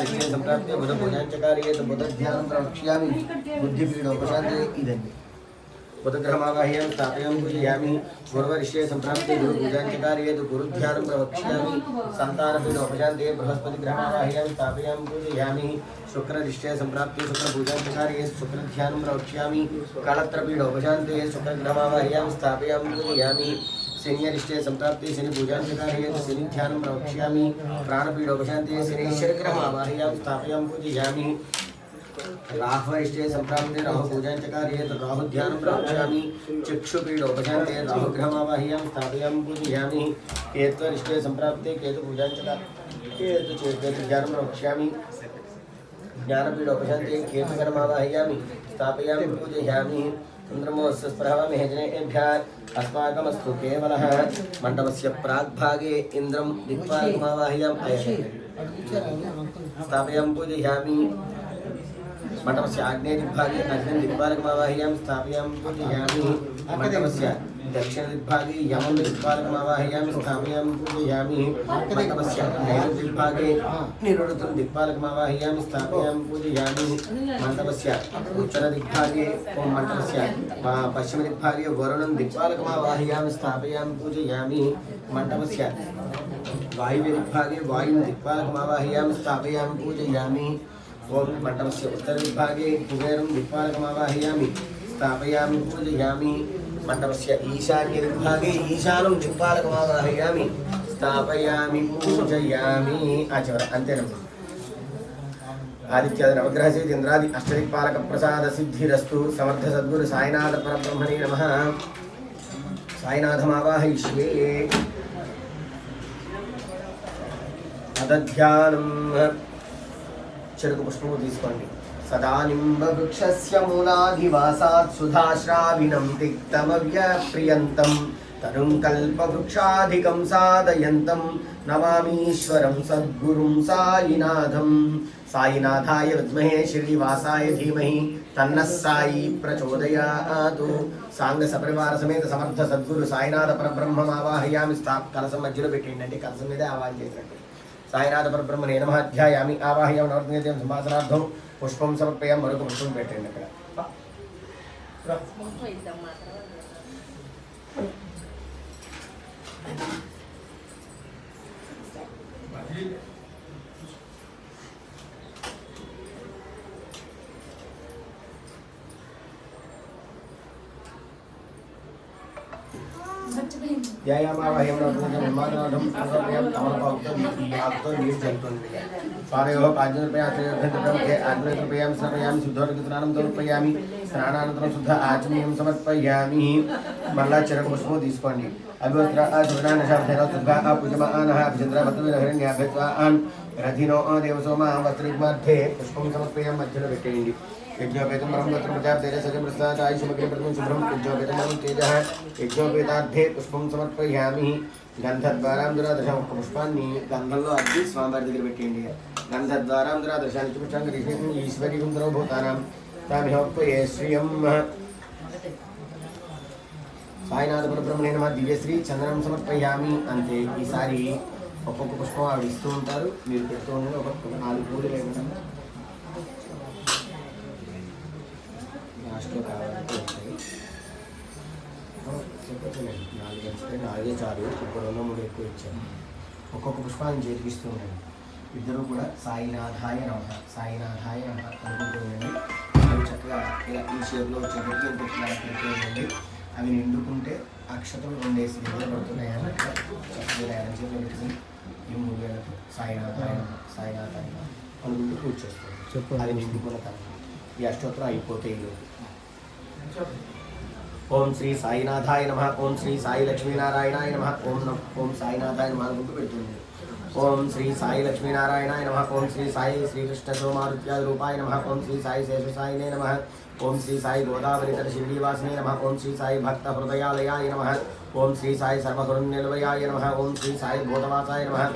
संप्राप्य बुध भुजांचकार्ये तो बुध ध्यान प्रवक्ष्यामि बुद्धिपीडोपशान्ते इदन्ति बुधग्रहमावाह्यं स्थापयामि पूजयामि पूर्वरिष्ये संप्राप्ते गुरु भुजांचकार्ये तो गुरु ध्यान प्रवक्ष्यामि संतानपीडोपशान्ते बृहस्पतिग्रहमावाह्यं स्थापयामि पूजयामि शुक्ररिष्ये संप्राप्ते शुक्र भुजांचकार्ये शुक्र ध्यान प्रवक्ष्यामि कालत्रपीडोपशान्ते शुक्रग्रहमावाह्यं स्थापयामि पूजयामि शनियरिष्टे संप्राप्ते शनि पूजांचकार्ये शनि ध्यान प्रवक्ष्यामि प्राणपीडोपशान्ते शनीश्वरग्रहमावाह्यं स्थापयामि पूजयामि राहुवरिष्टे संप्राप्ते राहु पूजांचकार्ये राहु ध्यान प्रवक्ष्यामि चक्षुपीडोपशान्ते राहुग्रहमावाह्यं स्थापयामि पूजयामि केतुवरिष्टे संप्राप्ते केतु पूजांचकार्ये केतु ध्यान प्रवक्ष्यामि ज्ञानपीडोपशान्ते केतुगणमावाह्यामि स्थापयामि पूजयामि चन्द्रमोऽस्य स्पृहवामि हेजनेभ्यः अस्माकमस्तु केवलः मण्डपस्य प्राग्भागे इन्द्रं दिक्पालकमावाह्याम् स्थापयामि पूजयामि मण्डपस्य आग्नेयदिग्भागे अग्निं दिक्पालकमावाह्यां स्थापयामि पूजयामि मण्डपस्य दक्षिणदिग्भागे यमं दिक्पालकमावाह्यां स्थापयामि पूजयामि मण्डपस्य नैऋत्यदिग्भागे निरुडतं दिक्पालकमावाह्यां स्थापयामि पूजयामि मण्डपस्य उत्तरदिग्भागे मण्डपस्य पश्चिमदिग्भागे वरुणं दिक्पालकमावाह्यां स्थापयामि पूजयामि मण्डपस्य वायुव्यदिग्भागे वायुं दिक्पालकमावाह्यां स्थापयामि पूजयामि ओम मण्डपस्य उत्तरविभागे कुबेरं दिक्पालकमावाह्यामि स्थापयामि पूजयामि मण्डपस्य ईशान्यविभागे ईशानं दिक्पालकमावाह्यामि स्थापयामि पूजयामि आचर अंतेन आदित्यादि नवग्रह से इंद्रादि अष्टदिक्पालक प्रसाद सिद्धिरस्तु समर्थ सद्गुरु साईनाथ परब्रह्मणे नमः साईनाथमावाहयिष्ये अदध्यानं చెరుకు పుష్పము తీసుకోండి సదా నింబవృక్షస్య మూలాధివాసాత్ సుధాశ్రావిణం తిక్తమవ్యప్రియంతం తరుం కల్పవృక్షాధికం సాదయంతం నమామీశ్వరం సద్గురుం సాయినాథం సాయినాథాయ విద్మహే శ్రీనివాసాయ ధీమహి తన్నః సాయి ప్రచోదయాతు సాంగ సపరివార సమేత సమర్థ సద్గురు సాయినాథ పరబ్రహ్మం ఆవాహయామి కలసం మధ్యలో పెట్టండి అంటే కలసం మీదే ఆవాహన చేసినట్టు साईनाथ परब्रह्मणे नमः ध्यायामि आवाहयामि नवरत्नदेव संभाषणार्थं पुष्पं समर्पयामि मरొక पुष्पं పెట్టండి అక్కడ ध्यायामावाहयामि नवरत्नदेव संभाषणार्थं समर्पयामि कमलपावुक्तं याक्तो नीर जलतुंडि पारयोः पाज्यनिर्पयात्रे आग्नेयनिर्पयामि समर्पयामि शुद्धोदकस्नानं समर्पयामि स्नानानन्तरं शुद्ध आचमनीयं समर्पयामि मल्ला चरणपुष्पं తీసుకోండి अभिवस्त्र आचमनानशाब्देन शुद्धा पूजमानः अभिचन्द्रवत्तविरहरण्याभ्यत्वान् रथिनो देवसोमा वस्त्रिग्मध्ये पुष्पं समर्पयामि मध्यలో పెట్టేయండి यज्ञोपेतं परं तत्र प्रजापतेः सजं प्रसादाय आयुष्मग्रे प्रथमं शुभ्रं यज्ञोपेतं परं तेजः यज्ञोपेतार्थे पुष्पं समर्पयामि गन्धद्वारां दुरादर्शं पुष्पाన్ని గంధంలో అద్ది స్వామివారి దగ్గర పెట్టేయండి గంధద్వారాం దురాదర్శాన్ని పుష్పాంగరీషం ఈశ్వరీం సర్వభూతానాం తామిహోపయే శ్రియం సాయినాథ పరబ్రహ్మణే నమః దివ్యశ్రీ చందనం సమర్పయామి అంతే ఈసారి ఒక్కొక్క పుష్పం ఆవిడ ఇస్తూ ఉంటారు మీరు పెడుతూ ఉండండి ఒక్కొక్క 4 పూలు వేయండి లాస్ట్లో కావాలంటే ఉంటాయి నాలుగే చాలు ఇప్పుడు 2-3 ఎక్కువ ఇచ్చాను ఒక్కొక్క పుష్పాన్ని చేతికిస్తూ ఉండండి ఇద్దరు కూడా సాయినాథాయ నమః సాయినాథాయ నమః అనుకుంటూ ఉండండి అవి చక్కగా ఇలా ఈ షేప్లో వచ్చేటట్టు ఇంకొకటి పెడుతూ ఉండండి అవి నిండుకుంటే అక్షతలు 2 వేసి దగ్గర పడుతున్నాయని చక్కగా అరేంజ్ పెట్టుకుని ఈ 3 వేలతో సాయినాథాయ నమః సాయినాథాయ నమః అనుకుంటూ పూజ చేస్తాం అది నిండుకున్న తర్వాత ఈ అష్టోత్తరం అయిపోతే ओम श्री साईनाथाय नमः ओम श्री साई लक्ष्मीनारायणाय नमः ओम साईनाथाय नमः अनुకుంటూ పెడుతుంది ओम श्री साई लक्ष्मीनारायणाय नमः ओम श्री साई श्रीकृष्ण सोमारुत्याद रूपाय नमः ओम श्री साई शेषसायिने नमः ओम श्री साई गोदावरी तट श्रीनिवासिने नमः। ओम श्री साई भक्त हृदयालयाय नमः। ओम श्री साई सर्वगुणनिलयाय नमः। ओम श्री साई भूतवासाय नमः।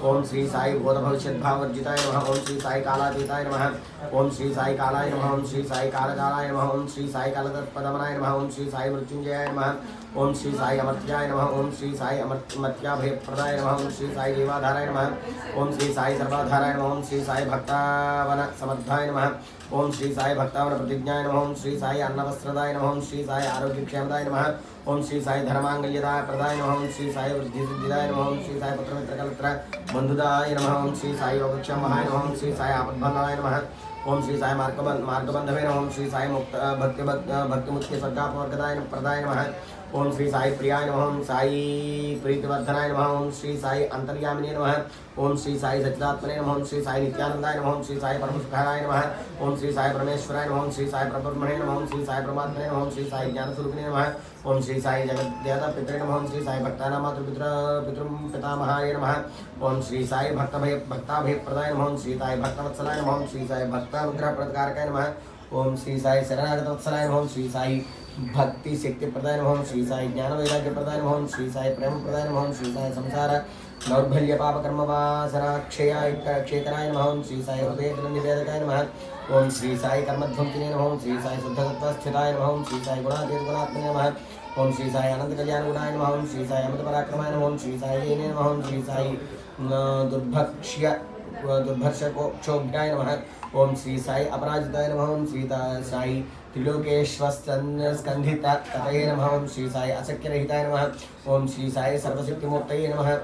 ओम श्री साई भूत भविष्यत् भावर्जिताय नमः। ओम श्री साई कालातीताय नमः। ओम श्री साई कालाय नमः। ओम श्री साई कालकालाय नमः। ओम श्री साई कालतत्पदमनाय नमः। ओम श्री साई मृत्युंजयाय नमः। ओम श्री साई अमर्त्याय नमः। ओम श्री साई अमर्त्याभयप्रदाय नमः। ओम श्री साई देवाधाराय नमः। ओम श्री साई सर्वाधाराय नमः। ओम श्री साई भक्तावन समर्थाय नमः। ओम श्री साई भक्तावन प्रतिज्ञाय नमः। ओम श्री साई अन्नवस्त्रदाय नमः। ओम श्री साई आरोग्यक्षेमदाय नमः। ओम श्री साई धर्मांगल्यदाय प्रदाय नमः। ओम श्री साई वृद्धिसिद्धिदाय नमः। ओम श्री साई पुत्रमित्रकलत्र बंधुदाय नमः। ओम श्री साई योगक्षमाय नमः। ओम श्री साई आपद्बन्धनाय नमः। ओम श्री साई मार्गबंधवे नमः। ओम श्री साई मुक्त भक्तिमुक्ति स्वर्गापवर्गदाय प्रदाय नमः। ओम श्री साई प्रियाय नमः। ओम साई प्रीतिवर्धनाय नमः। ओम श्री साई अंतर्यामिने नमः। ओम श्री साई सच्चिदात्मने नमः। ओम श्री साई नित्यानंदाय नमः। ओम श्री साई परमसुखाय नमः। ओम श्री साई परमेश्वराय नमः। ओम श्री साई परब्रह्मणे नमः। ओम श्री साई परमात्मने नमः। ओम श्री साई ज्ञानस्वरूपिणे नमः। ओम श्री साई जगद्देवता पितृ नमः। ओम श्री साई भक्तानां पितृं पितामहाय नमः। ओम श्री साई भक्ताभयप्रदाय नमः। ओम श्री साई भक्तवत्सलाय नमः। ओम श्री साई भक्तानुग्रहप्रदकारकाय नमः। ओम श्री साई शरणागतवत्सलाय नमः। ओम श्री साई भक्ति शक्ति प्रदाय नमः। ओम श्री साई ज्ञान वैराग्य प्रदाय नमः। ओम श्री साई प्रेम प्रदाय नमः। ओम श्री साई संसार दौर्बल्य पाप कर्म वासनाक्षयाय क्षेत्राय नमः। ओम श्री साई हृदय निवेदकाय नमः। ओम श्री साई कर्मध्वंसिने नमः। ओम श्री साई शुद्धतत्वस्थिताय नमः। ओम श्री साई गुणातीत गुणात्मने नमः। ओम श्री साई अनंत कल्याण गुणाय नमः। ओम श्री साई अमृत पराक्रमाय नमः। ओम श्री साई येने नमः। ओम श्री साई दुर्भर्षकोक्षोभ्याय नमः। ओम श्री साई अपराजिताय नमः। ओम श्री साई त्रिलोकेश्वस्कंधित ततये नमः। ओम श्री साई अशक्यरहिताय नमः। ओम श्री साई सर्वशक्तिमूर्तये नमः।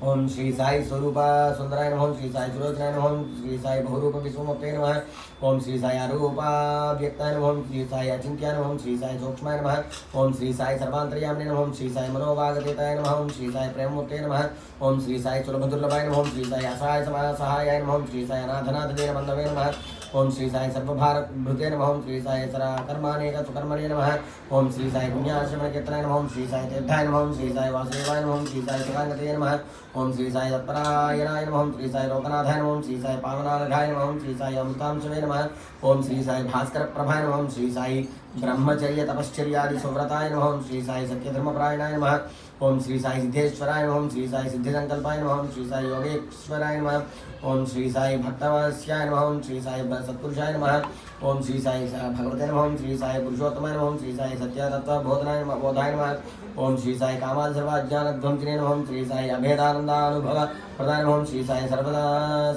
ओम श्री साई स्वरूप सुंदराय नमः। ओम श्री साई सुलोचनाय नमः। ओम श्री साई बहुरूप विश्वमूर्तये नमः। ओम श्री साई अरूपाव्यक्ताय नमः। ओम श्री साई अचिन्त्याय नमः। ओम श्री साई सूक्ष्माय नमः। ओम श्री साई सर्वान्तर्यामिने नमः। ओम श्री साई मनोवागतीताय नमः। ओम श्री साई प्रेममूर्तये नमः। ओम श्री साई सुलभदुर्लभाय नमः। ओम श्री साई असहाय सहायाय नमः। ओम श्री साई अनाथनाथदीन बन्धवे नमः। ओम श्री साई सर्वभारभृते नमः। ओम श्री साई सराकर्मानेक सुकर्मणे नमः। ओम श्री साई पुण्याश्रमणकीर्तनाय नमः। ओम श्री साई तीर्थाय नमः। ओम श्री साई वासुदेवाय नमः। ओम श्री साई सुखांगतये नमः। ओम श्री साई तत्परायणाय नमः। ओम श्री साई लोकनाथाय नमः। ओम श्री साई पावनानघाय नमः। ओम श्री साई अमृतांशवे नमः। ओम श्री साई भास्करप्रभाय नमः। ओम श्री साई ब्रह्मचर्य तपश्चर्यादि सुव्रताय नमः। ओम श्री साई सत्यधर्मपरायणाय नमः। ओम श्री साई सिद्धेश्वराय नमः। ओम श्री साई सिद्धिसंकल्पाय नमः। ओम श्री साई योगेश्वराय नमः। ओम श्री साई भक्तवस्याय नमः। ओम श्री साई सत्पुरुषाय नमः। ओम श्री साई भगवते नमः। ओम श्री साई पुरुषोत्तमाय नमः। ओम श्री साई सत्यतत्त्वबोधाय नमः। ओम श्री साई कामादि सर्वाज्ञानध्वंसिने नमः। ओम श्री साई अभेदानन्दानुभव प्रदाय नमः। ओम श्री साई सर्वदा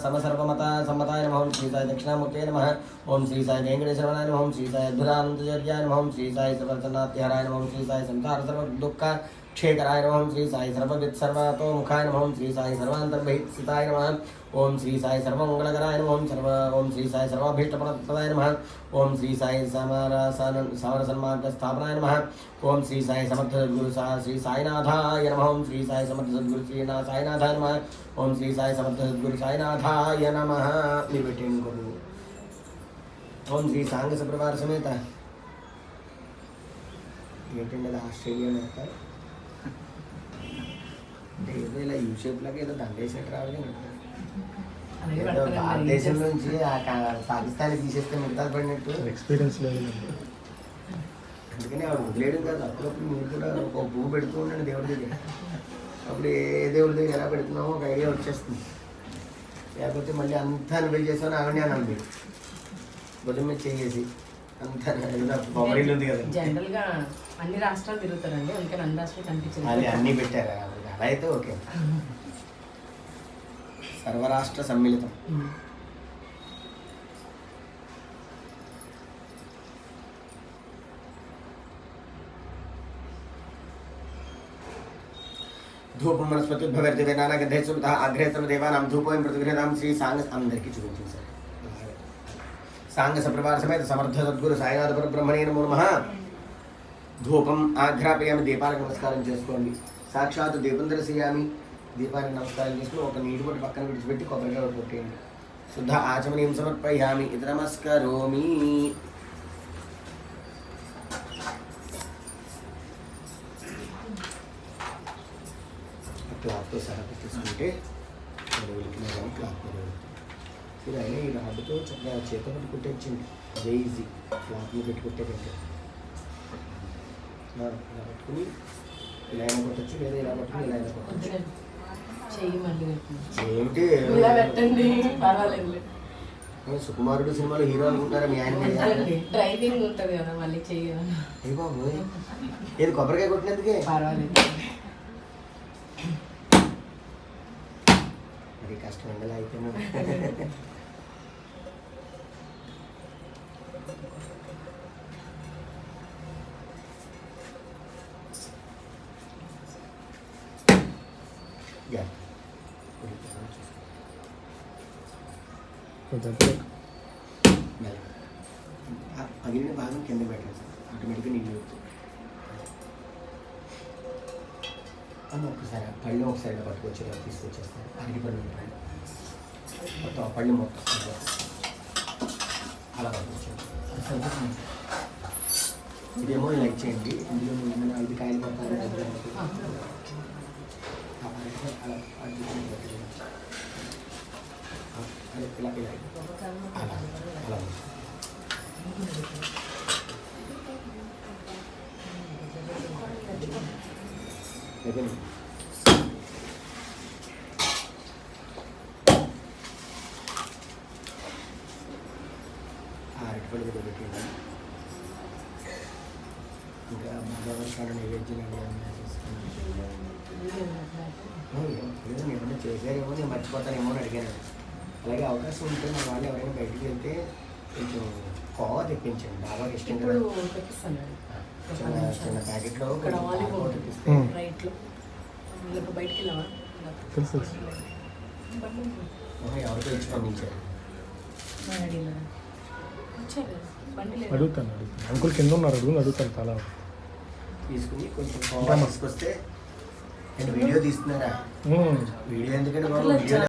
समसर्वमता सम्मताय नमः। ओम श्री साई दक्षिणामूर्तये नमः। ओम श्री साई वेंकटेश्वराय नमः। ओम श्री साई अद्भुतानन्दचर्याय नमः। ओम श्री साई सर्वसन्नात्यहराय नमः। ओम श्री साई संसार सर्वदुःख क्षेत्राय नमः। ओम श्री साई सर्वविद सर्वतोमुखाय नमः। ओम श्री साई सर्वान्तर्बहिस्थिताय नमः। ओम श्री साई सर्वमंगलकराय नमः। ओम श्री साई सर्वाभीष्टप्रदाय नमः। ओम श्री साई समरसन्मार्गस्थापनाय नमः। ओम श्री साई समर्थ सद्गुरु श्री साईनाथाय नमः। ओम श्री साई समर्थ सद्गुरु श्री साईनाथाय नमः। ओम श्री साई समर्थ सद्गुरु साईनाथाय नमः। निबेटिंग करू। ओम श्री सांग सपरिवार समेत ఏంటంటే ఆస్ట్రేలియా వెళ్తారు అంటే ఏదో ఇలా యూ షేప్లోకి ఏదో దండేసేట్టు రావాలి. ఏదో భారతదేశం నుంచి పాకిస్తాన్ తీసేస్తే మిగతాది పడినట్టు ఎక్స్పీరియన్స్ లేదు. అందుకని ఆవిడ వదిలేయడం కాదు. అప్పుడప్పుడు మీరు కూడా ఒక పువ్వు పెడుతూ ఉండండి దేవుడి దగ్గర. అప్పుడు ఏ దేవుడి దగ్గర ఎలా పెడుతున్నామో ఒక ఐడియా వచ్చేస్తుంది. లేకపోతే మళ్ళీ అంతా అనుభవం చేసామని ఆవిడనే అన్నాను. మీరు భుజం మీద చేసి అంతా బొమ్మరీలు ఉంది కదా. జనరల్గా అన్ని రాష్ట్రాలు తిరుగుతారండి, అందుకని అన్ని రాష్ట్రాలు కనిపించింది. అది అన్నీ పెట్టారు అలా అయితే ఓకే. సర్వరాష్ట్ర సమ్మిళితం. ధూపం వనస్పతిభ్యవర్తివే నానాగంధే సుమతః అగ్రే సర్వదేవానాం ధూపోయం ప్రతిగృహ్ణాం శ్రీ సాంగ అందరికీ చూపించింది సార్. సాంగ సపరివార సమేత సమర్థ సద్గురు సాయినాథ పరబ్రహ్మణే నమో నమః. ధూపం ఆఘ్రాపయామి. దీపాలకు నమస్కారం చేసుకోండి. సాక్షాత్ దీపం దర్శయామి. దీపానికి నమస్కారం చేసుకుని ఒక నీటి పొట్టి పక్కన విడిచిపెట్టి కొబ్బరిగా కొట్టేయండి. శుద్ధ ఆచమనీయం సమర్పయామి. ఇది నమస్కరోమి. క్లాత్తో సహా పెట్టేసుకుంటే క్లాత్ ఇది అయినా ఈ రాడ్డుతో చక్కగా చేత పట్టి కుట్టేచ్చింది. అదే ఈజీ ఫ్లాప్ మీద పెట్టి కుట్టేకంటే ఇలా పట్టుకుని ఇలా అయినా కొట్టచ్చు, లేదా ఇలా పట్టుకుని ఇలా అయినా కొట్టచ్చు. చెయ్యి మళ్ళీ పెట్టండి. ఏమిటి ఇలా పెట్టండి పర్వాలేదు. సుకుమారుడు సినిమాలో హీరో అనుకుంటారా మీ ఆయన మీద? డ్రైవింగ్ ఉంటుంది కదా మళ్ళీ చెయ్యి. ఏ బాబు ఏది కొబ్బరికాయ కొట్టినందుకే పర్వాలేదు. మరి కష్టం ఉండేలా అయిపోయినా. పగిలిన భాగం కింద పెట్టాలి సార్, ఆటోమేటిక్గా నీళ్ళు వెళ్తుంది. అమ్మ ఒకసారి ఆ పళ్ళు ఒకసారి ఇలా పట్టుకొచ్చేలా తీసుకొచ్చేస్తాను. అరటి పళ్ళు ఉంటాయి మొత్తం, ఆ పళ్ళు మొత్తం అలా పట్టుకొచ్చాను. ఇదేమో ఇలా ఇచ్చేయండి. ఇందులో ఏమైనా 5 కాయలు మొత్తం అలా ఇలా ఇలా అలా అలా అయిపోయింది. అరటిపళ్ళు కూడా పెట్టండి. ఇంకా భగవాన్ కాడ నైవేద్యం ఏమన్నా చేసుకున్నాను. ఏమన్నా చేశారేమో, నేను మర్చిపోతానేమో అని అడిగాను. అలాగే అవకాశం ఉంటే మన వాళ్ళు ఎవరైనా బయటికి వెళ్తే కొంచెం కోవా తెప్పించండి. బాగా ఇష్టం కదా. చిన్న చిన్న ప్యాకెట్లో తెప్పిస్తే రైట్లో బయటికి వెళ్ళావా? ఎవరికో ఇచ్చి పంపించారు. అడుగుతాను అంకుల్ కింద ఉన్నారు, అడుగుతాను చాలా తీసుకుని కొంచెం కోవా తీసుకొస్తే. వీడియో తీస్తున్నారా? వీడియో ఎందుకంటే బాబు వీడియో